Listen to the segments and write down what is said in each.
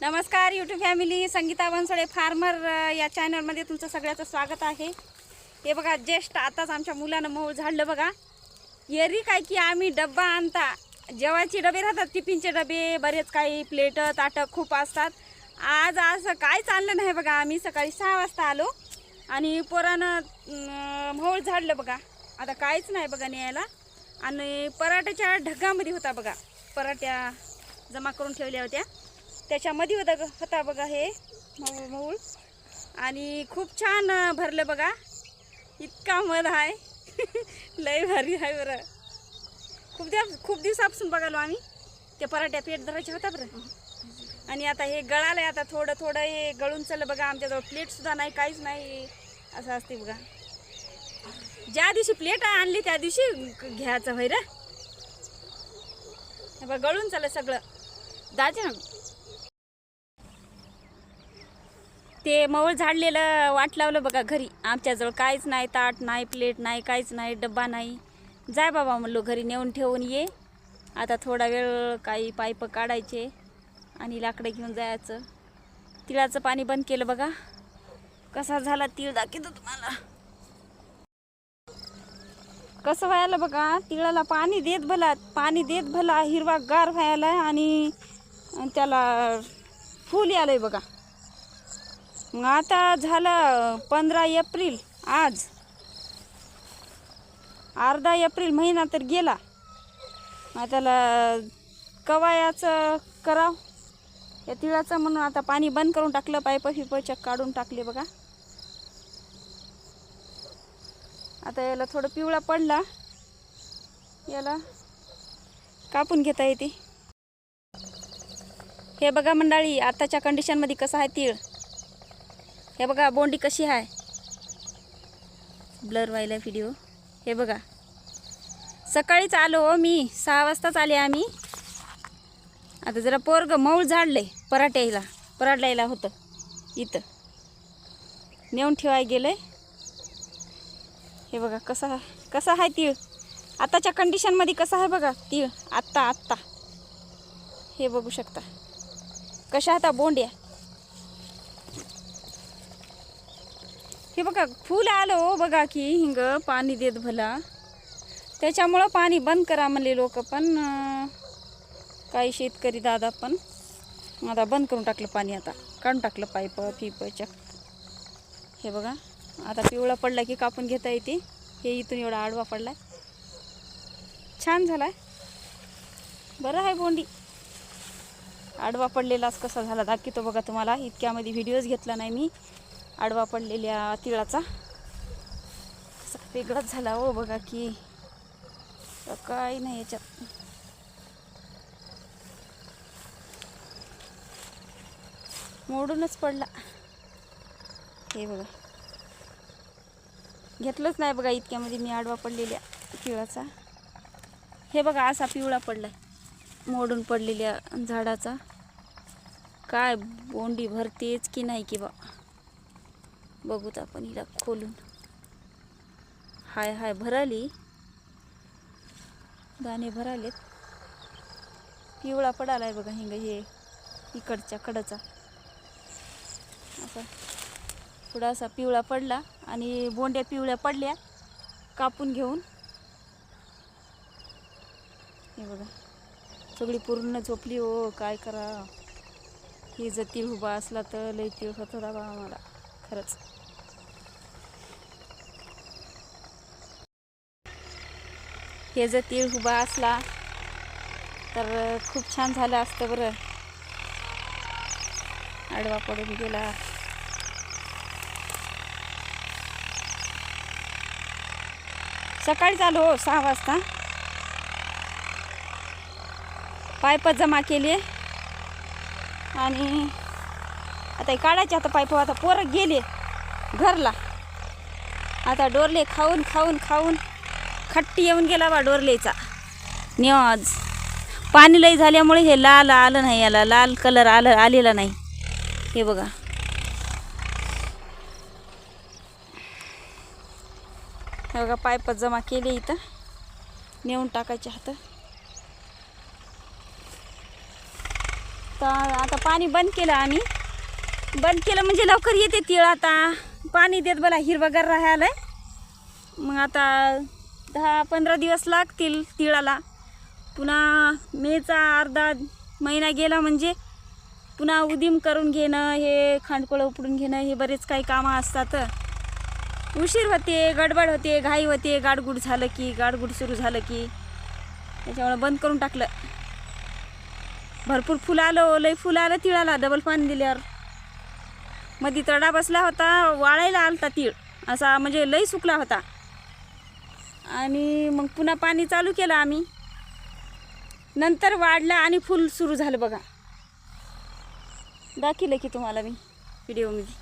नमस्कार YouTube family, Sangeeta Bansode farmer या चॅनलमध्ये तुमचं सगळ्याचं स्वागत आहे। हे बघा, जस्ट आताच आमच्या मुलानं मोहोळ झाडलं बघा। एरी काय की आम्ही डब्बा आणता, जेवायचे डबे राहतात, टिफिनचे डबे, बरेच काही प्लेट ताटं खूप असतात। आज असं काय चाललं नाही बघा। आम्ही सकाळी 6 वाजता आलो आणि पोरानं मोहोळ झाडलं बघा। आता काहीच नाही बघा न्यायला, आणि पराठ्याच्या ढगामध्ये होता बघा, पराठ्या जमा करून ठेवल्या होत्या त्याच्यामध्ये होता बघा हे मोहोळ, आणि खूप छान भरलं बघा। इतका मध आहे लय भारी आहे बरं। खूप दिवसापासून बघालो आम्ही, ते पराठ्या पेट धरायचे होता बरं। आणि आता हे गळालंय, आता थोडं थोडं हे गळून चाललं बघा। आमच्याजवळ प्लेट सुद्धा नाही, काहीच नाही, असं असते बघा। ज्या दिवशी प्लेट आणली त्या दिवशी घ्यायचं होय रे। हे बघा गळून चाललं सगळं दाजे ना। ते मोहोळ झाडलेलं वाट लावलं बघा घरी। आमच्याजवळ काहीच नाही, ताट नाही, प्लेट नाही, काहीच नाही, डब्बा नाही। जाय बाबा म्हणलो घरी नेऊन ठेवून ये। आता थोडा वेळ काही पाईप काढायचे आणि लाकडं घेऊन जायचं। तिळाचं पाणी बंद केलं बघा। कसा झाला तीळ दाखवतो तुम्हाला, कसं व्हायला बघा। तिळाला पाणी देत भला हिरवा गार व्हायला, आणि त्याला फूल आलंय बघा। मग आता झालं 15 एप्रिल, आज अर्धा एप्रिल महिना तर गेला। त्याला कवायाचं कराव या तिळाचं, म्हणून आता पाणी बंद करून टाकलं। पाईप चक काढून टाकले बघा। आता याला थोडं पिवळा पडला, याला कापून घेता येते। हे बघा मंडळी, आताच्या कंडिशनमध्ये कसं आहे तीळ। हे बघा बोंडी कशी आहे, ब्लर व्हायला व्हिडिओ। हे बघा, सकाळीच आलो मी, 6 वाजताच आले आम्ही। आता जरा पोरग मोहोळ झाडले, पराठ्याला होतं इथं, नेऊन ठेवाय गेले। हे बघा कसा आहे तीळ आताच्या कंडिशनमध्ये, कसा आहे बघा तीळ आत्ता। हे बघू शकता कशा आता बोंड्या। हे बघा फुल आलो बघा की, हिंग पाणी देत भला, त्याच्यामुळं पाणी बंद करा म्हणले लोक, पण काही शेतकरी दादा पण आता बंद करून टाकलं पाणी। आता काढून टाकलं पाईप चक। हे बघा आता पिवळा पडला की कापून घेता येते। हे इथून एवढा आडवा पडलाय, छान झालाय, बरं आहे बोंडी। आडवा पडलेलाच कसा झाला दाखवतो बघा तुम्हाला। इतक्यामध्ये व्हिडिओज घेतला नाही मी आडवा पडलेल्या तिळाचा, कसा वेगळाच झाला हो बघा की, काही नाही याच्यात। मोडूनच पडला, हे बघा घेतलंच नाही बघा इतक्यामध्ये मी आडवा पडलेल्या तिळाचा। हे बघा असा पिवळा पडलाय मोडून पडलेल्या झाडाचा। काय बोंडी भरतेच की नाही की बा, बघूत आपण हिला खोलून। हाय भराली, दाणे भरालेत, पिवळा पडालाय बघा हिंग। हे इकडच्या कडचा असा थोडासा पिवळा पडला, आणि बोंड्या पिवळ्या पडल्या कापून घेऊन। हे बघा सगळी पूर्ण झोपली हो, काय करा। हे जर तीळ उभा असला तर लय तीळ होत होता बा आम्हाला खरंच। हे जर तीळ उभा असला तर खूप छान झालं असतं बरं, आडवा पडून गेला। सकाळीच आलो 6 वाजता, पाईप जमा केले, आणि आता काढायचे आता पाईप। आता पोरं गेले घरला, आता डोरले खाऊन खट्टी येऊन गेला बा डोरलेचा न्याज। पाणी लई झाल्यामुळे हे लाल आलं नाही, याला लाल कलर आलेला नाही। हे बघा पाईप जमा केले, इथं नेऊन टाकायचे हात। तर आता पाणी बंद केलं आम्ही. बंद केलं म्हणजे लवकर येते तीळ. आता पाणी देत मला हिरवगार राहायला. मग आता 10-15 दिवस लागतील तिळाला. पुन्हा मेचा अर्धा महिना गेला म्हणजे पुन्हा उदीम करून घेणं, हे खांडकोळं उपडून घेणं, हे बरेच काही कामं असतात. उशीर होते, गडबड होते, घाई होते. गाडगुड झालं की, गाडगुड सुरू झालं की त्याच्यामुळे बंद करून टाकलं. भरपूर फुलं आलं, लई फुलं आलं तिळाला डबल पाणी दिल्यावर. मध्ये तडा बसला होता, वाळायला आलता तीळ असा, म्हणजे लई सुकला होता. आणि मग पुन्हा पाणी चालू केलं आम्ही. नंतर वाढलं आणि फुल सुरू झालं बघा. दाखिलं की तुम्हाला मी व्हिडिओमध्ये.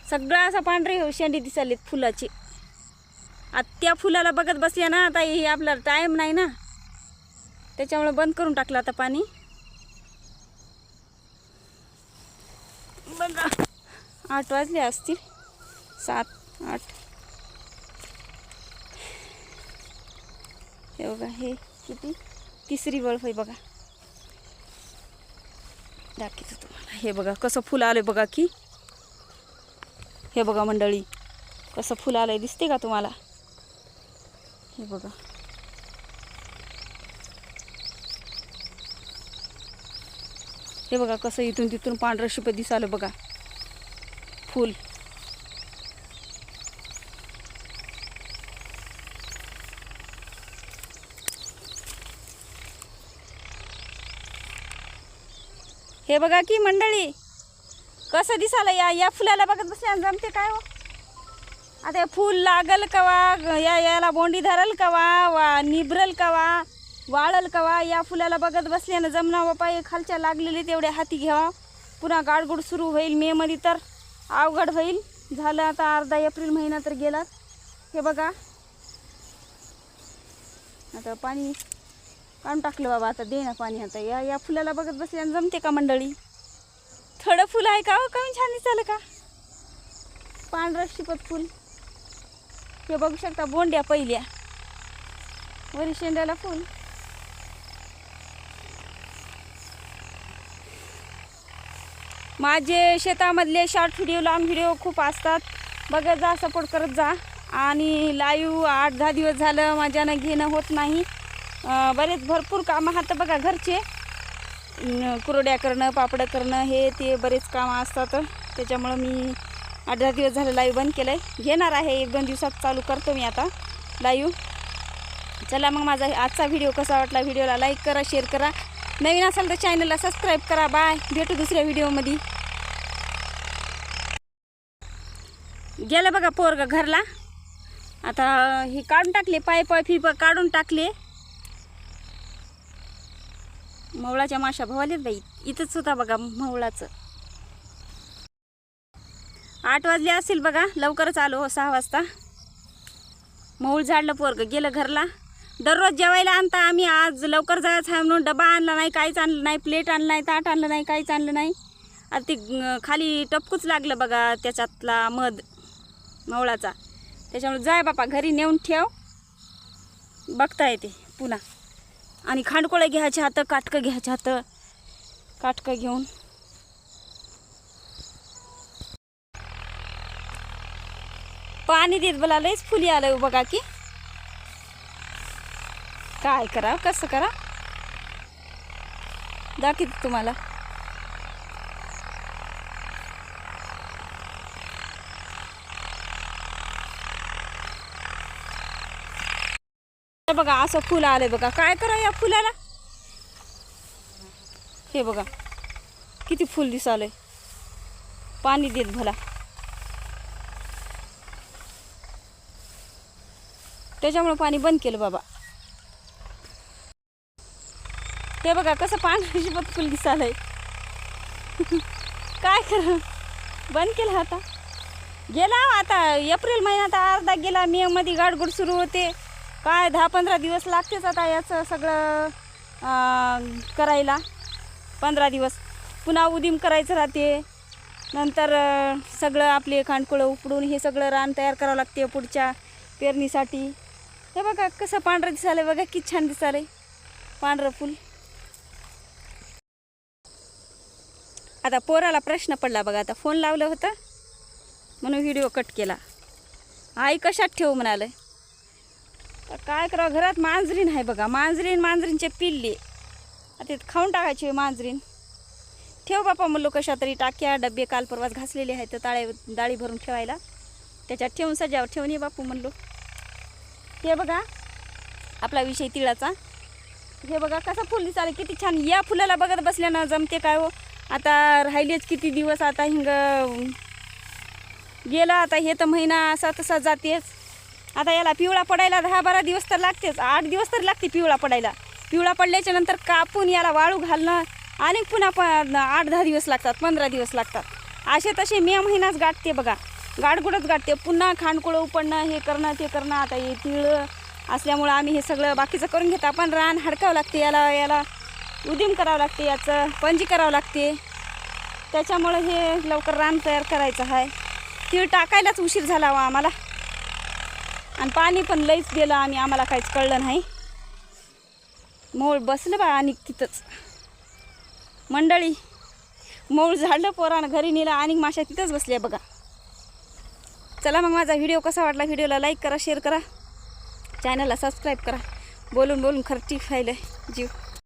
सगळं असं पांढरे शेंडी दिसालेत फुलाचे. आता त्या फुलाला बघत बसल्या ना, आता हे आपला टाईम नाही ना, त्याच्यामुळे बंद करून टाकलं आता पाणी. बघा 8 वाजले असतील, 7-8. हे बघा, हे किती तिसरी बल्ब आहे बघा. दाखवतो तुम्हाला. हे बघा कसं फुलं आलं बघा की. हे बघा मंडळी कसं फुलं आलंय, दिसते का तुम्हाला? हे बघा. हे बघा कसं इथून तिथून पांढरं शिपं दिसालं बघा फुल. हे बघा की मंडळी कसं दिसालं. या फुलाला बघत बसल्या जमते काय हो. आता फूल लागल कवा, याला बोंडी धरल कवा, निभरल कवा, वाळल कवा. या फुलाला बघत बसल्यानं जमना बापा. हे खालच्या लागलेले तेवढे हाती घ्यावा. पुन्हा गाडगुड सुरू होईल मेमध्ये तर अवघड होईल. झालं आता अर्धा एप्रिल महिना तर गेला. हे बघा आता पाणी काढून टाकलं बाबा. आता दे ना पाणी. आता या फुलाला बघत बसल्यानं जमते का मंडळी? थोडं फुलं आहे का हो, कमी छान दिसलं का? पांढरं शिपत फुल. हे बघू शकता बोंड्या पहिल्या, वरी शेंड्याला फुल. माझे शेतामधले शॉर्ट व्हिडिओ, लॉंग व्हिडिओ खूप असतात. बघत जा, सपोर्ट करत जा. आणि लाईव्ह 8-10 दिवस झालं माझ्यानं घेणं होत नाही. बरेच भरपूर कामं हात बघा घरचे. कुरड्या करणं, पापडं करणं, हे ते बरेच कामं असतात. त्याच्यामुळं मी 8-10 दिवस झालं लाईव्ह बंद केलं आहे. घेणार आहे 1-2 दिवसात चालू करतो मी आता लाईव्ह. चला मग माझा आजचा व्हिडिओ कसा वाटला, व्हिडिओला लाईक करा, शेअर करा. नवीन असाल तर चॅनलला सबस्क्राईब करा. बाय, भेटू दुसऱ्या व्हिडिओमध्ये. गेलं बघा पोरगा घरला. आता हे काढून टाकले, पाईप काढून टाकले. मवळाच्या माशा भवालेत बाई. इथंच होता बघा मवळाचं. 8 वाजले असतील बघा. लवकरच आलो हो, 6 वाजता. मऊळ झाडलं पोरगं गेलं घरला. दररोज जेवायला आणता आम्ही. आज लवकर जायचं आहे म्हणून डबा आणला नाही, काहीच आणलं नाही, प्लेट आणलं नाही, ताट आणलं नाही, काहीच आणलं नाही. आता ते खाली टपकूच लागलं बघा त्याच्यातला मध मवळाचा. त्याच्यामुळे जाय बापा घरी नेऊन ठेव, बघता येते पुन्हा. आणि खांडकोळे घ्यायचे हातं, काटकं घ्यायचे हातं. काटकं घेऊन पाणी देत बोला. लईच फुली आलं बघा की. काय करा, कसं करा, दाखवते तुम्हाला. बघा असं फुल आलंय बघा. काय करा या फुलाला. हे बघा किती फुल दिसालंय. पाणी देत भला. त्याच्यामुळे पाणी बंद केलं बाबा. हे बघा कसं पांढरं शिपत फुल दिसालंय. काय करा, बंद केलं आता. गेला आता एप्रिल महिन्यात अर्धा गेला. मे मध्ये गाडगुड सुरू होते. काय 10-15 दिवस लागतेच आता याचं सगळं करायला. 15 दिवस पुन्हा उदीम करायचं राहते. नंतर सगळं आपले खांडकोळं उपडून हे सगळं रान तयार करावं लागते पुढच्या पेरणीसाठी. हे बघा कसं पांढरं दिसालंय बघा, किती छान दिसालंय पांढरं फुल. आता पोराला प्रश्न पडला बघा. आता फोन लावलं होतं म्हणून व्हिडिओ कट केला. आई कशात ठेवू म्हणाले. तर काय करावं, घरात मांजरीन आहे बघा. मांजरींचे पिल्ले आता खाऊन टाकायचे. मांजरीन ठेव बापा म्हणलो कशा तरी. टाक्या डबे काल परवाच घासलेले आहेत तर डाळी भरून ठेवायला, त्याच्यात ठेवून सजावर ठेवून ये बापू म्हणलो. हे बघा आपला विषय तिळाचा. हे बघा कसा फुल दिसाले, किती छान. या फुलाला बघत बसल्यानं जमते काय हो. आता राहिलेच किती दिवस. आता हिंग गेला. आता हे तर महिना असा तसा जातेच. आता याला पिवळा पडायला 10-12 दिवस तर लागतेच. 8 दिवस तर लागते पिवळा पडायला. पिवळा पडल्याच्या नंतर कापून याला वाळू घालणं आणि पुन्हा 8-10 दिवस लागतात, 15 दिवस लागतात. असे तसे मे महिनाच गाठते बघा. गाडगुडच गाठते. पुन्हा खांडकुळं उपडणं, हे करणं ते करणं. आता हे तिळ असल्यामुळं आम्ही हे सगळं बाकीचं करून घेतो. आपण रान हडकावं लागते, याला उदीम करावं लागते, याचं पंजी करावं लागते. त्याच्यामुळं हे लवकर रान तयार करायचं आहे. तीळ टाकायलाच उशीर झाला वा आम्हाला. आणि पाणी पण लईच गेलं आम्ही, आम्हाला काहीच कळलं नाही. मोळ बसलं बा आणि तिथंच मंडळी. मोळ झाडलं, पोरानं घरी नेलं आणि माश्या तिथंच बसल्या बघा. चला मग माझा व्हिडिओ कसा वाटला, व्हिडिओला लाईक करा, शेअर करा, चॅनलला सबस्क्राईब करा. बोलून खर्ची व्हायला जीव.